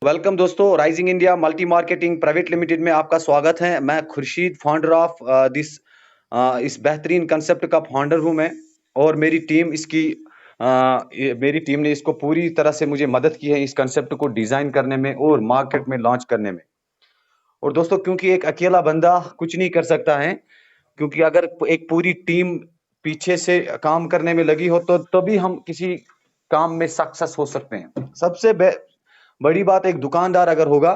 Welcome दोस्तों, rising India multi marketing private limited में आपका स्वागत है। मैं खुर्शीद, फाउंडर ऑफ दिस इस बेहतरीन कंसेप्ट का फाउंडर हूं मैं। और मेरी टीम ने इसको पूरी तरह से मुझे मदद की है इस कंसेप्ट को डिजाइन करने में और मार्केट में लॉन्च करने में। और दोस्तों, क्योंकि एक अकेला बंदा कुछ नहीं कर सकता है, क्योंकि अगर एक पूरी टीम पीछे से काम करने में लगी हो तो तभी हम किसी काम में सक्सेस हो सकते हैं। बड़ी बात, एक दुकानदार अगर होगा,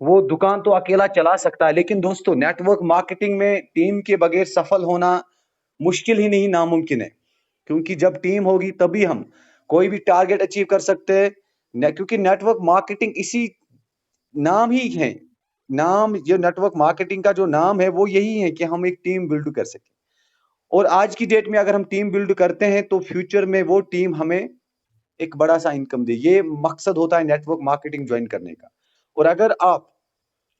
वो दुकान तो अकेला चला सकता है, लेकिन दोस्तों नेटवर्क मार्केटिंग में टीम के बगैर सफल होना मुश्किल ही नहीं, नामुमकिन है। क्योंकि जब टीम होगी तभी हम कोई भी टारगेट अचीव कर सकते हैं। क्योंकि नेटवर्क मार्केटिंग इसी नाम ही है। नाम, जो नेटवर्क मार्केटिंग का जो नाम है वो यही है कि हम एक टीम बिल्ड कर सके। और आज की डेट में अगर हम टीम बिल्ड करते हैं तो फ्यूचर में वो टीम हमें एक बड़ा सा इनकम दे। ये मकसद होता है नेटवर्क मार्केटिंग ज्वाइन करने का। और अगर आप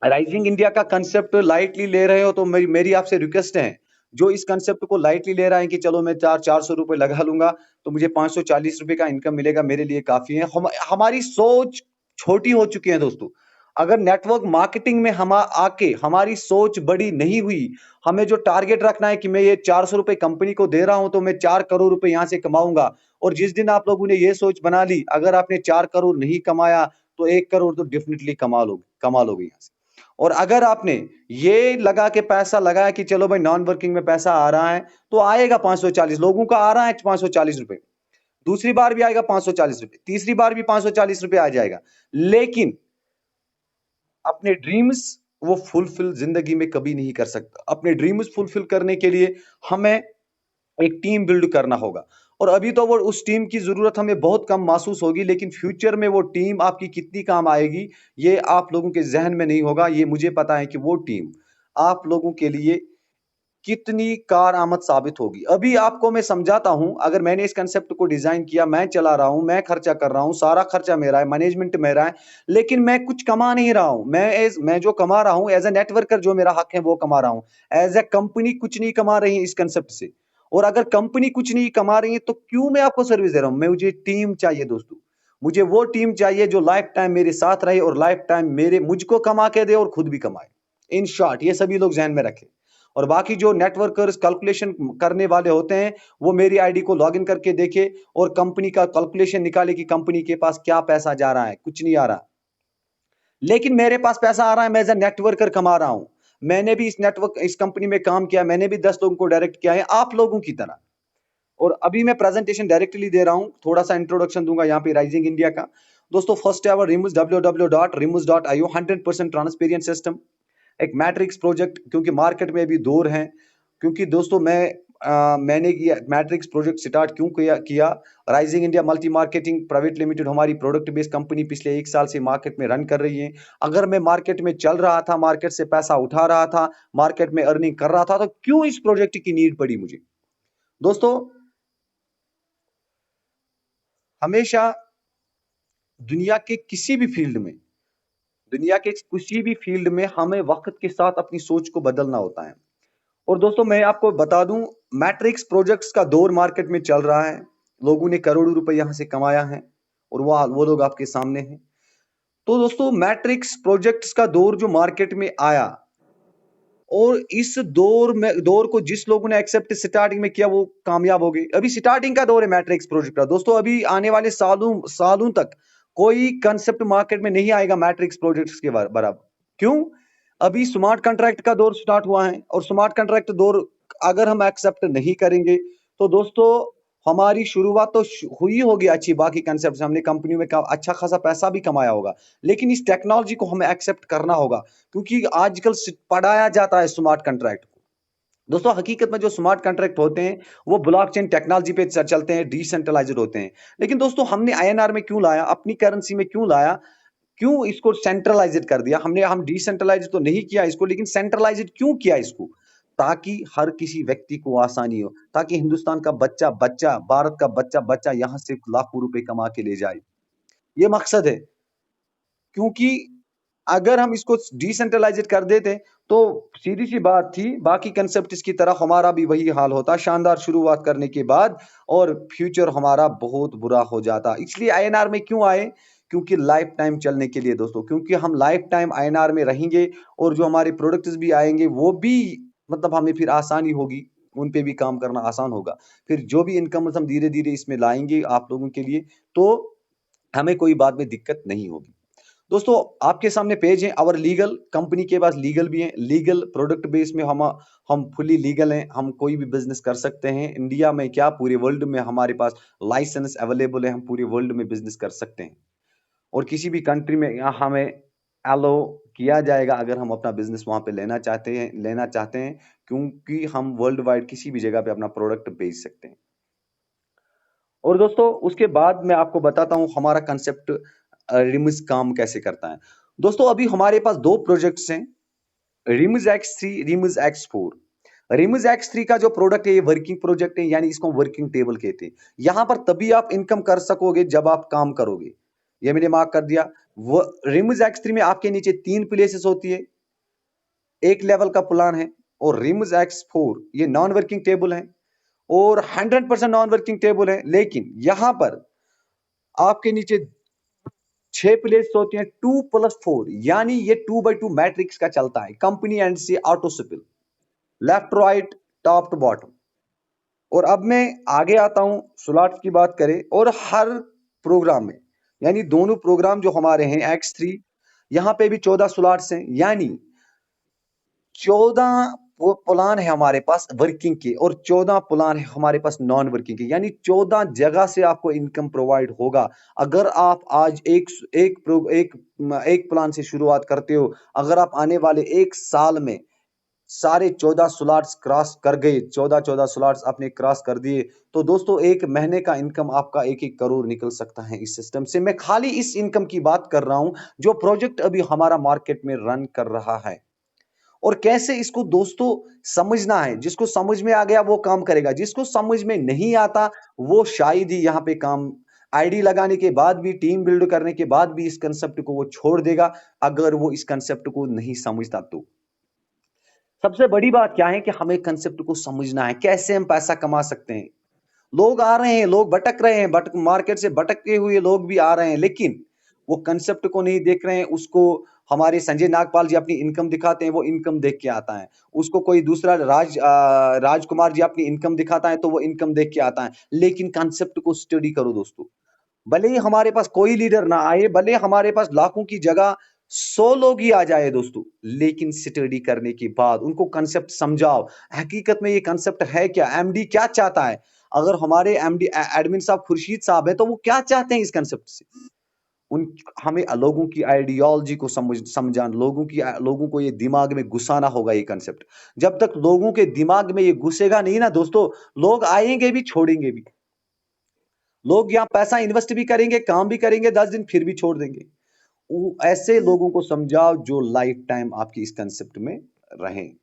राइजिंग इंडिया का कंसेप्ट लाइटली ले रहे हो तो मेरी आपसे रिक्वेस्ट है, जो इस कंसेप्ट को लाइटली ले रहा है कि चलो मैं 400 रुपए लगा लूंगा तो मुझे 540 रुपए का इनकम मिलेगा, मेरे लिए काफी है। हमारी सोच छोटी हो चुकी है दोस्तों। अगर नेटवर्क मार्केटिंग में हम आके हमारी सोच बड़ी नहीं हुई, हमें जो टारगेट रखना है कि मैं ये 400 रुपए कंपनी को दे रहा हूं तो मैं 4 करोड़ रुपए यहां से कमाऊंगा। और जिस दिन आप लोगों ने ये सोच बना ली, अगर आपने 4 करोड़ नहीं कमाया तो 1 करोड़ तो डेफिनेटली कमा लोगे यहां से। और अगर आपने ये लगा के पैसा लगाया कि चलो भाई नॉन वर्किंग में पैसा आ रहा है तो आएगा 540, लोगों का आ रहा है 540 रुपए। दूसरी बार भी आएगा 540 रुपए, तीसरी बार भी 540 रुपए आ जाएगा। लेकिन अपने ड्रीम्स वो फुलफिल जिंदगी में कभी नहीं कर सकता। अपने ड्रीम्स फुलफिल करने के लिए हमें एक टीम बिल्ड करना होगा। और अभी तो वो उस टीम की जरूरत हमें बहुत कम महसूस होगी, लेकिन फ्यूचर में वो टीम आपकी कितनी काम आएगी ये आप लोगों के जहन में नहीं होगा। ये मुझे पता है कि वो टीम आप लोगों के लिए कितनी कारआमद साबित होगी। अभी आपको मैं समझाता हूं। अगर मैंने इस कंसेप्ट को डिजाइन किया, मैं चला रहा हूं, मैं खर्चा कर रहा हूं, सारा खर्चा मेरा है, मैनेजमेंट मेरा है, लेकिन मैं कुछ कमा नहीं रहा हूं। मैं जो कमा रहा हूं एज ए नेटवर्कर, जो मेरा हक है वो कमा रहा हूं। एज ए कंपनी कुछ नहीं कमा रही है इस कंसेप्ट से। और अगर कंपनी कुछ नहीं कमा रही है तो क्यों मैं आपको सर्विस दे रहा हूं? मुझे टीम चाहिए दोस्तों। मुझे वो टीम चाहिए जो लाइफ टाइम मेरे साथ रहे और लाइफ टाइम मेरे मुझको कमा के दे और खुद भी कमाए। इन शॉर्ट, ये सभी लोग जहन में रखें। और बाकी जो नेटवर्कर्स कैलकुलेशन करने वाले होते हैं, वो मेरी आईडी को लॉगिन करके देखे और कंपनी का कैलकुलेशन निकाले कि कंपनी के पास क्या पैसा जा रहा है। कुछ नहीं आ रहा, लेकिन मेरे पास पैसा आ रहा है। मैं एज ए नेटवर्कर कमा रहा हूं। मैंने भी इस कंपनी में काम किया, मैंने भी 10 लोगों को डायरेक्ट किया है आप लोगों की तरह। और अभी मैं प्रेजेंटेशन डायरेक्टली दे रहा हूं, थोड़ा सा इंट्रोडक्शन दूंगा यहाँ पे राइजिंग इंडिया का। दोस्तों, first ever Rimus www.rimus.io 100% transparent system, एक मैट्रिक्स प्रोजेक्ट। क्योंकि मार्केट में अभी दौर है। क्योंकि दोस्तों मैंने किया मैट्रिक्स प्रोजेक्ट स्टार्ट क्यों किया। Rising India multi marketing private limited हमारी प्रोडक्ट बेस्ड कंपनी पिछले 1 साल से मार्केट में रन कर रही है। अगर मैं मार्केट में चल रहा था, मार्केट से पैसा उठा रहा था, मार्केट में अर्निंग कर रहा था, तो क्यों इस प्रोजेक्ट की नीड पड़ी मुझे? दोस्तों, हमेशा दुनिया के किसी भी फील्ड में दुनिया के किसी भी फील्ड में हमें वक्त के साथ अपनी सोच को बदलना होता है। और दोस्तों, मैं आपको बता दूं, मैट्रिक्स प्रोजेक्ट्स का दौर मार्केट में चल रहा है। लोगों ने करोड़ों रुपए यहां से कमाया है और वो लोग आपके सामने हैं। तो दोस्तों, मैट्रिक्स प्रोजेक्ट्स का दौर जो मार्केट में आया, और इस दौर को जिस लोगों ने एक्सेप्ट स्टार्टिंग में किया वो कामयाब हो गए। अभी स्टार्टिंग का दौर है मैट्रिक्स प्रोजेक्ट का। दोस्तों, अभी आने वाले सालों सालों तक कोई कंसेप्ट मार्केट में नहीं आएगा मैट्रिक्स प्रोजेक्ट्स के बराबर। क्यों? अभी स्मार्ट कॉन्ट्रैक्ट का दौर स्टार्ट हुआ है, और स्मार्ट कॉन्ट्रैक्ट दौर अगर हम एक्सेप्ट नहीं करेंगे तो दोस्तों हमारी शुरुआत तो हुई होगी अच्छी, बाकी कंसेप्ट हमने कंपनी में अच्छा खासा पैसा भी कमाया होगा, लेकिन इस टेक्नोलॉजी को हमें एक्सेप्ट करना होगा। क्योंकि आजकल पढ़ाया जाता है स्मार्ट कॉन्ट्रैक्ट को। दोस्तों, हकीकत में जो स्मार्ट कॉन्ट्रैक्ट होते हैं वो ब्लॉकचेन टेक्नोलॉजी पे चलते हैं, डिसेंट्रलाइज्ड होते हैं। लेकिन दोस्तों, हमने आईएनआर में क्यों लाया, अपनी करेंसी में क्यों लाया? क्यों इसको सेंट्रलाइज्ड कर दिया? हम डिसेंट्रलाइज्ड तो नहीं किया इसको, लेकिन सेंट्रलाइज्ड क्यों किया इसको? ताकि हर किसी व्यक्ति को आसानी हो, ताकि हिंदुस्तान का बच्चा बच्चा, भारत का बच्चा बच्चा यहां से लाखों रुपए कमा के ले जाए। ये मकसद है। क्योंकि अगर हम इसको डिसेंट्रलाइज्ड कर देते तो सीधी सी बात थी, बाकी कंसेप्ट की तरह हमारा भी वही हाल होता, शानदार शुरुआत करने के बाद, और फ्यूचर हमारा बहुत बुरा हो जाता। इसलिए आईएनआर में क्यों आए? क्योंकि लाइफ टाइम चलने के लिए दोस्तों, क्योंकि हम लाइफ टाइम आईएनआर में रहेंगे और जो हमारे प्रोडक्ट्स भी आएंगे वो भी मतलब हमें फिर आसानी होगी, उन पे भी काम करना आसान होगा। फिर जो भी इनकम हम धीरे धीरे इसमें लाएंगे आप लोगों के लिए, तो हमें कोई बात में दिक्कत नहीं होगी। दोस्तों आपके सामने पेज है और लीगल, कंपनी के पास लीगल भी है, लीगल प्रोडक्ट बेस में हम फुली लीगल हैं, हम कोई भी बिजनेस कर सकते हैं। इंडिया में क्या पूरे वर्ल्ड में हमारे पास लाइसेंस अवेलेबल है, हम पूरे वर्ल्ड में बिजनेस कर सकते हैं और किसी भी कंट्री में यहाँ हमें अलो किया जाएगा अगर हम अपना बिजनेस वहां पे लेना चाहते हैं, क्योंकि हम वर्ल्ड वाइड किसी भी जगह पे अपना प्रोडक्ट बेच सकते हैं। और दोस्तों उसके बाद मैं आपको बताता हूं हमारा कंसेप्ट रिमिज काम कैसे करता है। दोस्तों अभी हमारे पास दो प्रोजेक्ट्स हैं, रिमिज X3, रिमिज X4। रिमिज X3 का जो प्रोडक्ट है ये वर्किंग प्रोजेक्ट है, यानी इसको वर्किंग टेबल कहते हैं। यहां पर तभी आप इनकम कर सकोगे जब आप काम करोगे, ये मैंने मार्क कर दिया। वो रिमिज X3 में आपके नीचे 3 प्लेसेस होती है, एक लेवल का प्लान है। और रिमिज X4 ये नॉन वर्किंग टेबल है और 100% नॉन वर्किंग टेबल है, लेकिन यहां पर आपके नीचे 6 प्लेस होती हैं 2+4, यानी ये 2x2 मैट्रिक्स का चलता है, कंपनी एंड से ऑटो सिपिल, left right top to bottom. और अब मैं आगे आता हूं, स्लॉट्स की बात करें और हर प्रोग्राम में, यानी दोनों प्रोग्राम जो हमारे हैं X3, यहां पे भी 14 स्लॉट्स हैं, यानी 14 वो प्लान है हमारे पास वर्किंग के और 14 प्लान है हमारे पास नॉन वर्किंग के, यानी 14 जगह से आपको इनकम प्रोवाइड होगा। अगर आप आज एक प्लान से शुरुआत करते हो, अगर आप आने वाले एक साल में सारे 14 स्लॉट्स क्रॉस कर गए, 14 स्लॉट्स आपने क्रॉस कर दिए, तो दोस्तों एक महीने का इनकम आपका 1-1 करोड़ निकल सकता है इस सिस्टम से। मैं खाली इस इनकम की बात कर रहा हूं जो प्रोजेक्ट अभी हमारा मार्केट में रन कर रहा है। और कैसे इसको दोस्तों समझना है, जिसको समझ में आ गया वो काम करेगा, जिसको समझ में नहीं आता वो शायद ही यहाँ पे काम, आईडी लगाने के बाद भी, टीम बिल्ड करने के बाद भी इस कंसेप्ट को वो छोड़ देगा, अगर वो इस कंसेप्ट को नहीं समझता तो। सबसे बड़ी बात क्या है कि हमें कंसेप्ट को समझना है, कैसे हम पैसा कमा सकते हैं। लोग आ रहे हैं, लोग भटक रहे हैं, मार्केट से भटके हुए लोग भी आ रहे हैं, लेकिन वो कंसेप्ट को नहीं देख रहे हैं। उसको हमारे संजय नागपाल जी अपनी इनकम दिखाते हैं, वो इनकम देख के आता है। उसको कोई दूसरा राजकुमार जी अपनी इनकम दिखाता है तो वो इनकम देख के आता है। लेकिन कंसेप्ट को स्टडी करो दोस्तों। भले ही हमारे पास कोई लीडर ना आए, भले हमारे पास लाखों की जगह 100 लोग ही आ जाए दोस्तों, लेकिन स्टडी करने के बाद उनको कंसेप्ट समझाओ, हकीकत में ये कंसेप्ट है क्या, एमडी क्या चाहता है। अगर हमारे एमडी एडमिन साहब खुर्शीद साहब है तो वो क्या चाहते हैं इस कंसेप्ट से, उन हमें लोगों की आइडियोलॉजी को समझाना, लोगों को ये दिमाग में घुसाना होगा ये कंसेप्ट। जब तक लोगों के दिमाग में ये घुसेगा नहीं ना दोस्तों, लोग आएंगे भी छोड़ेंगे भी। लोग यहाँ पैसा इन्वेस्ट भी करेंगे, काम भी करेंगे 10 दिन, फिर भी छोड़ देंगे। ऐसे लोगों को समझाओ जो लाइफ टाइम आपकी इस कंसेप्ट में रहें।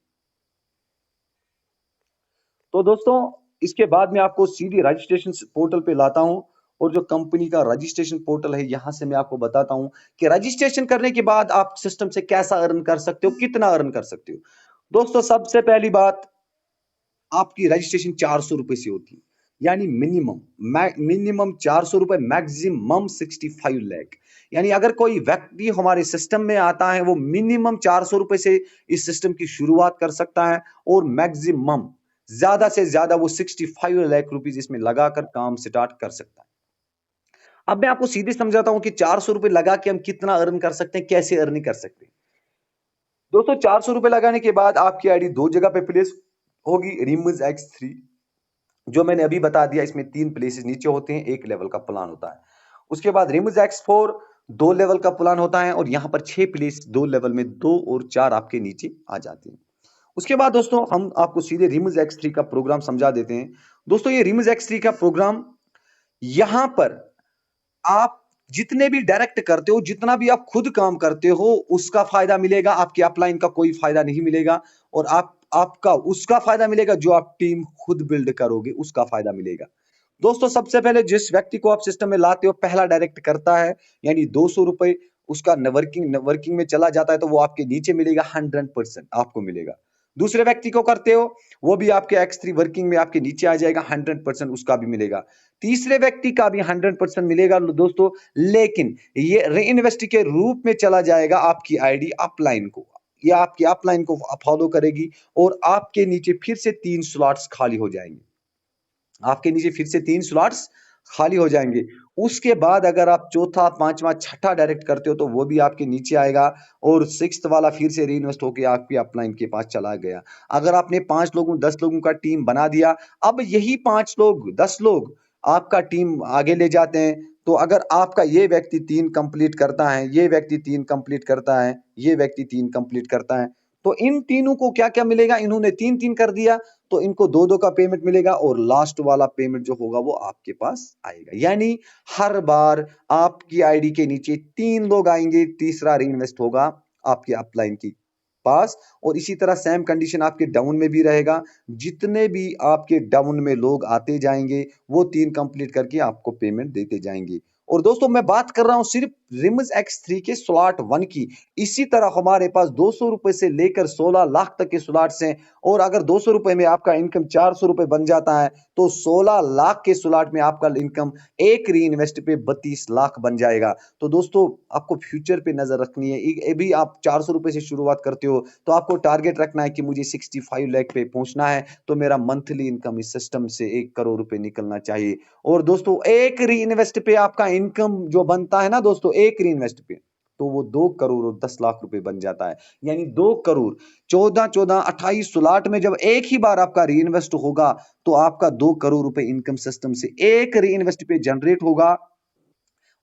तो दोस्तों इसके बाद मैं आपको सीधी रजिस्ट्रेशन पोर्टल पे लाता हूं और जो कंपनी का रजिस्ट्रेशन पोर्टल है यहां से मैं आपको बताता हूं कि रजिस्ट्रेशन करने के बाद आप सिस्टम से कैसा अर्न कर सकते हो, कितना अर्न कर सकते हो। दोस्तों सबसे पहली बात, आपकी रजिस्ट्रेशन 400 रुपए से होती है, यानी मिनिमम 400 रुपए, मैक्सिमम 65 लाख। यानी अगर कोई व्यक्ति हमारे सिस्टम में आता है वो मिनिमम 400 रुपए से इस सिस्टम की शुरुआत कर सकता है और मैक्सिमम ज्यादा से ज्यादा वो 65 लाख रुपीज इसमें लगाकर काम स्टार्ट कर सकता है। अब मैं आपको सीधे समझाता हूं कि 400 रुपए लगा के हम कितना अर्न कर सकते हैं, कैसे अर्निंग कर सकते हैं। दोस्तों 400 रुपए लगाने के बाद आपकी आईडी दो जगह पे प्लेस होगी, रिमिज X3 जो मैंने अभी बता दिया, इसमें 3 प्लेसेस नीचे होते हैं, एक लेवल का प्लान होता है। उसके बाद रिमिज X4 2 लेवल का प्लान होता है और यहां पर 6 प्लेस 2 लेवल में 2 और 4 आपके नीचे आ जाते हैं। उसके बाद दोस्तों हम आपको सीधे रिमिज X3 का प्रोग्राम समझा देते हैं। दोस्तों ये रिमिज X3 का प्रोग्राम, यहां पर आप जितने भी डायरेक्ट करते हो, जितना भी आप खुद काम करते हो उसका फायदा मिलेगा, आपके अपलाइन का कोई फायदा नहीं मिलेगा। और आपका उसका फायदा मिलेगा जो आप टीम खुद बिल्ड करोगे, उसका फायदा मिलेगा। दोस्तों सबसे पहले जिस व्यक्ति को आप सिस्टम में लाते हो पहला डायरेक्ट करता है, यानी 200 रुपए उसका वर्किंग में चला जाता है तो वो आपके नीचे मिलेगा, 100% आपको मिलेगा। दूसरे व्यक्ति को करते हो वो भी आपके X3 वर्किंग में आपके नीचे आ जाएगा, 100% उसका भी मिलेगा। तीसरे व्यक्ति का भी 100% मिलेगा दोस्तों, लेकिन ये री इन्वेस्ट के रूप में चला जाएगा आपकी आईडी अपलाइन को, या आपकी अपलाइन को फॉलो करेगी और आपके नीचे फिर से 3 स्लॉट्स खाली हो जाएंगे। आपके नीचे फिर से 3 स्लॉट्स खाली हो जाएंगे। उसके बाद अगर आप चौथा, पांचवा, छठा डायरेक्ट करते हो तो वो भी आपके नीचे आएगा और सिक्स्थ वाला फिर से रीइन्वेस्ट होकर आपके अपलाइन के पास चला गया। अगर आपने 5 लोगों 10 लोगों का टीम बना दिया, अब यही 5 लोग 10 लोग आपका टीम आगे ले जाते हैं। तो अगर आपका ये व्यक्ति 3 कंप्लीट करता है, ये व्यक्ति 3 कंप्लीट करता है, ये व्यक्ति 3 कंप्लीट करता है, तो इन तीनों को क्या क्या मिलेगा? इन्होंने 3-3 कर दिया तो इनको 2-2 का पेमेंट मिलेगा और लास्ट वाला पेमेंट जो होगा वो आपके पास आएगा। यानी हर बार आपकी आईडी के नीचे 3 लोग आएंगे, तीसरा रीइन्वेस्ट होगा आपके अपलाइन की पास। और इसी तरह सेम कंडीशन आपके डाउन में भी रहेगा। जितने भी आपके डाउन में लोग आते जाएंगे वो 3 कंप्लीट करके आपको पेमेंट देते जाएंगे। और दोस्तों मैं बात कर रहा हूं सिर्फ रिम्स X3 के स्लॉट 1 की। इसी तरह हमारे पास 200 रुपए से लेकर 16 लाख तक के स्लॉट्स हैं। और अगर 200 रुपए में आपका इनकम 400 रुपए बन जाता है तो 16 लाख के स्लॉट में आपका इनकम एक री इन्वेस्ट पे 32 लाख बन जाएगा। तो दोस्तों आपको फ्यूचर पे नजर रखनी है। अभी आप 400 रुपए से शुरुआत करते हो तो आपको टारगेट रखना है कि मुझे 65 लाख पे पहुंचना है, तो मेरा मंथली इनकम इस सिस्टम से 1 करोड़ रुपए निकलना चाहिए। और दोस्तों एक री इन्वेस्ट पे आपका इनकम जो बनता है ना दोस्तों, एक री इन्वेस्ट पे, तो वो 2 करोड़ और 10 लाख रुपए बन जाता है। यानी 2 करोड़ 14 स्लॉट में जब एक ही बार आपका री इन्वेस्ट होगा तो आपका 2 करोड़ रुपए इनकम सिस्टम से एक री इन्वेस्ट पे जनरेट होगा।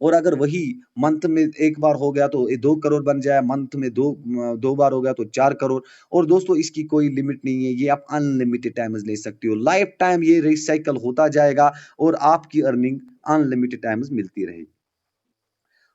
और अगर वही मंथ में एक बार हो गया तो ये 2 करोड़ बन जाए, मंथ में दो बार हो गया तो 4 करोड़। और दोस्तों इसकी कोई लिमिट नहीं है, ये आप अनलिमिटेड टाइम्स ले सकते हो, लाइफ टाइम ये रिसाइकल होता जाएगा और आपकी अर्निंग अनलिमिटेड टाइम्स मिलती रहेगी।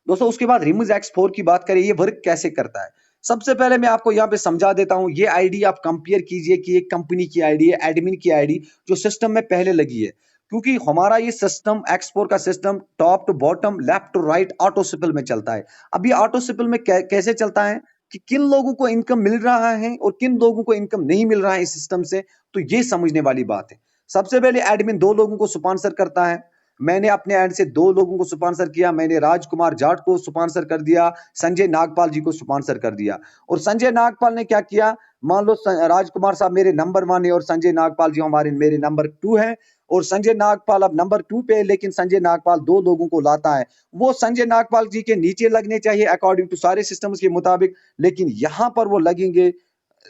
दोस्तों उसके बाद रिम्स X4 की बात करें, ये वर्क कैसे करता है। सबसे पहले मैं आपको यहाँ पे समझा देता हूँ। ये आईडी आप कंपेयर कीजिए कि एक कंपनी की आईडी है, एडमिन की आईडी जो सिस्टम में पहले लगी है। क्योंकि हमारा ये सिस्टम X4 का system top to bottom, left to right auto सिपल में चलता है। अभी ऑटो सिपल में कैसे चलता है कि किन लोगों को इनकम मिल रहा है और किन लोगों को इनकम नहीं मिल रहा है इस सिस्टम से, तो ये समझने वाली बात है। सबसे पहले एडमिन 2 लोगों को स्पॉन्सर करता है। मैंने अपने एंड से 2 लोगों को स्पॉन्सर किया। मैंने राजकुमार जाट को स्पॉन्सर कर दिया, संजय नागपाल जी को स्पॉन्सर कर दिया। और संजय नागपाल ने क्या किया, मान लो राजकुमार साहब मेरे नंबर 1 है और संजय नागपाल जी मेरे नंबर 2 है। और संजय नागपाल अब नंबर 2 पे है, लेकिन संजय नागपाल 2 लोगों को लाता है। वो संजय नागपाल जी के नीचे लगने चाहिए अकॉर्डिंग टू सारे सिस्टम्स के मुताबिक, लेकिन यहां पर वो लगेंगे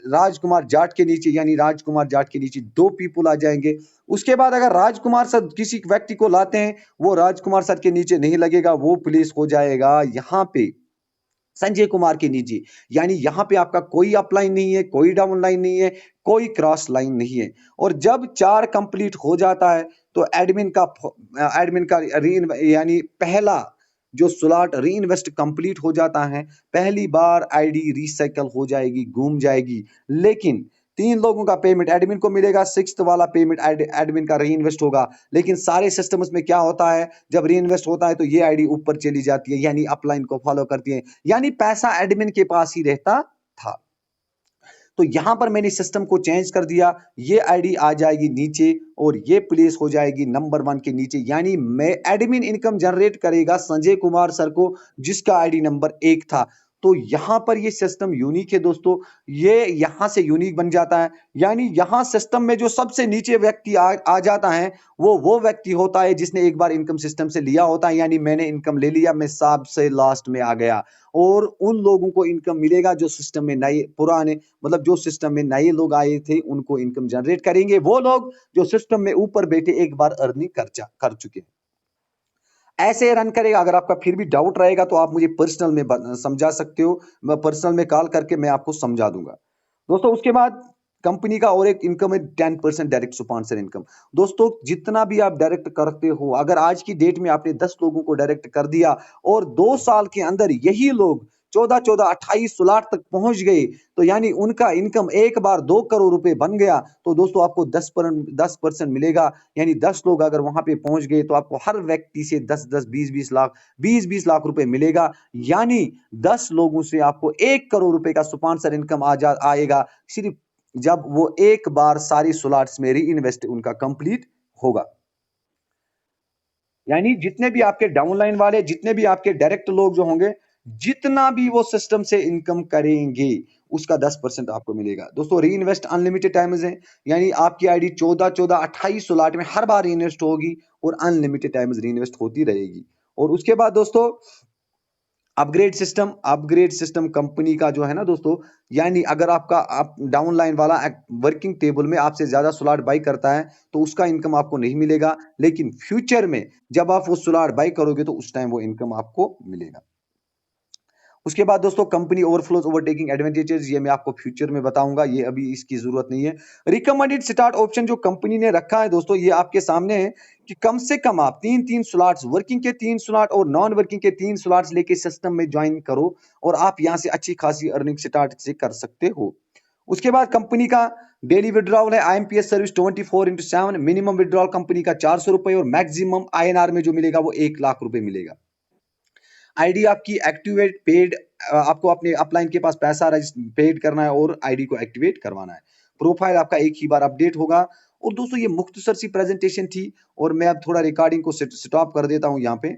राजकुमार जाट के नीचे। यानी राजकुमार जाट के नीचे 2 पीपल आ जाएंगे। उसके बाद अगर राजकुमार सर किसी व्यक्ति को लाते हैं, वो राजकुमार सर के नीचे नहीं लगेगा, वो प्लेस हो जाएगा यहाँ पे संजय कुमार के नीचे। यानी यहाँ पे आपका कोई अपलाइन नहीं है, कोई डाउन लाइन नहीं है, कोई क्रॉस लाइन नहीं है। और जब 4 कंप्लीट हो जाता है तो एडमिन का यानी पहला जो स्लॉट री इन्वेस्ट कंप्लीट हो जाता है, पहली बार आईडी रिसाइकल हो जाएगी, घूम जाएगी। लेकिन 3 लोगों का पेमेंट एडमिन को मिलेगा, सिक्स्थ वाला पेमेंट एडमिन का री इन्वेस्ट होगा। लेकिन सारे सिस्टम्स में क्या होता है, जब री इन्वेस्ट होता है तो ये आईडी ऊपर चली जाती है, यानी अपलाइन को फॉलो करती है, यानी पैसा एडमिन के पास ही रहता था। तो यहां पर मैंने सिस्टम को चेंज कर दिया, ये आईडी आ जाएगी नीचे और ये प्लेस हो जाएगी नंबर 1 के नीचे। यानी मैं एडमिन इनकम जनरेट करेगा संजय कुमार सर को, जिसका आईडी नंबर 1 था। तो यहां पर ये सिस्टम यूनिक है दोस्तों, ये यहां से यूनिक बन जाता है। यानी यहां सिस्टम में जो सबसे नीचे व्यक्ति आ जाता है वो व्यक्ति होता है जिसने एक बार इनकम सिस्टम से लिया होता है। यानी मैंने इनकम ले लिया, मैं सबसे लास्ट में आ गया। और उन लोगों को इनकम मिलेगा जो सिस्टम में नए पुराने मतलब जो सिस्टम में नए लोग आए थे, उनको इनकम जनरेट करेंगे वो लोग जो सिस्टम में ऊपर बैठे एक बार अर्निंग कर चुके हैं। ऐसे रन करेगा। अगर आपका फिर भी डाउट रहेगा तो आप मुझे पर्सनल में समझा सकते हो, मैं पर्सनल में कॉल करके मैं आपको समझा दूंगा। दोस्तों उसके बाद कंपनी का और एक इनकम है 10% डायरेक्ट स्पॉन्सर इनकम। दोस्तों जितना भी आप डायरेक्ट करते हो, अगर आज की डेट में आपने 10 लोगों को डायरेक्ट कर दिया और 2 साल के अंदर यही लोग 14-14, 28 स्लॉट तक पहुंच गए, तो यानी उनका इनकम एक बार 2 करोड़ रुपए बन गया। तो दोस्तों आपको 10% मिलेगा। यानी 10 लोग अगर वहां पे पहुंच गए तो आपको हर व्यक्ति से 10-10, 20-20 लाख 20-20 लाख रुपए मिलेगा। यानी 10 लोगों से आपको 1 करोड़ रुपए का स्पॉन्सर इनकम आएगा, सिर्फ जब वो एक बार सारी स्लॉट्स में री इन्वेस्ट उनका कंप्लीट होगा। यानी जितने भी आपके डाउनलाइन वाले, जितने भी आपके डायरेक्ट लोग जो होंगे, जितना भी वो सिस्टम से इनकम करेंगे उसका 10% आपको मिलेगा। दोस्तों री इन्वेस्ट अनलिमिटेड टाइम्स है, यानी आपकी आईडी 14-14, 28 स्लॉट में हर बार री इन्वेस्ट होगी और अनलिमिटेड टाइम्स री इन्वेस्ट होती रहेगी। और उसके बाद दोस्तों अपग्रेड सिस्टम कंपनी का जो है ना दोस्तों, यानी अगर आपका आप डाउनलाइन वाला वर्किंग टेबल में आपसे ज्यादा स्लॉट बाई करता है तो उसका इनकम आपको नहीं मिलेगा, लेकिन फ्यूचर में जब आप वो स्लॉट बाई करोगे तो उस टाइम वो इनकम आपको मिलेगा। उसके बाद दोस्तों कंपनी ओवरफ्लोज ओवरटेकिंग एडवांटेजेस, ये मैं आपको फ्यूचर में बताऊंगा, ये अभी इसकी जरूरत नहीं है। रिकमेंडेड स्टार्ट ऑप्शन जो कंपनी ने रखा है दोस्तों, ये आपके सामने है कि कम से कम आप 3-3 स्लॉट्स, वर्किंग के 3 स्लॉट और नॉन वर्किंग के 3 स्लॉट्स लेके सिस्टम में ज्वाइन करो और आप यहां से अच्छी खासी अर्निंग स्टार्ट से कर सकते हो। उसके बाद कंपनी का डेली विड्रॉल है IMPS service 24/7, minimum withdrawal company का 400 रुपए और मैक्सिमम आईएनआर में जो मिलेगा वो 1 लाख रुपए मिलेगा। आईडी आपकी एक्टिवेट पेड, आपको अपने अपलाइन के पास पैसा पेड करना है और आईडी को एक्टिवेट करवाना है। प्रोफाइल आपका एक ही बार अपडेट होगा। और दोस्तों ये मुख्तसर सी प्रेजेंटेशन थी और मैं अब थोड़ा रिकॉर्डिंग को स्टॉप कर देता हूं यहाँ पे।